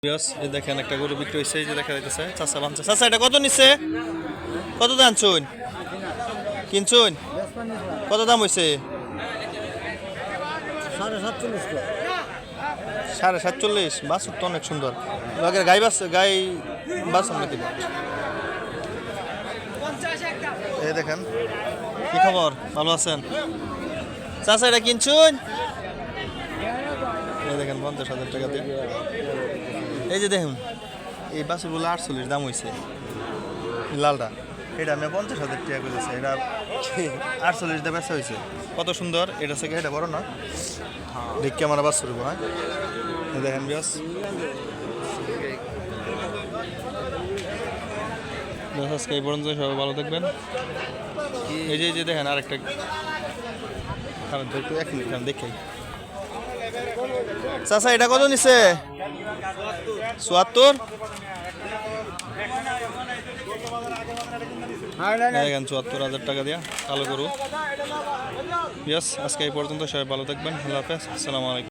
এই দেখেন একটা গরু বিক্রি হয়েছে, এই যে দেখা যাইতেছে চাচা বানছে। চাচা এটা কত নিচ্ছে? কত দাম চুন কিনছুন? কত দাম হয়েছে? 47.5। বাছুর তো অনেক সুন্দর। লগের গাই বাছুর নাকি? এই দেখেন কি খবর, ভালো আছেন? চাচা এটা কিনছুন? এই দেখেন 50,000 টাকা দিয়ে। এই যে দেখুন এই বাছুরগুলো 48 দাম হয়েছে। লালটা এটা আমি 50,000 টাকা করেছে, এটা 48 দিয়ে বেচা হয়েছে। কত সুন্দর, এটা থেকে এটা বড় না দেখি আমার বাছুর। হ্যাঁ দেখেন বিয়াস, আজকে এই পর্যন্ত, সবাই ভালো থাকবেন। এই যে দেখেন আরেকটা একটু 1 মিনিট দেখি। চাচা এটা কত নিচ্ছে? 74। দেখেন 74,000 টাকা দিয়া কালো গরু। আজকে এই পর্যন্ত, সবাই ভালো থাকবেন। আল্লাহ হাফেজ, আসসালামু আলাইকুম।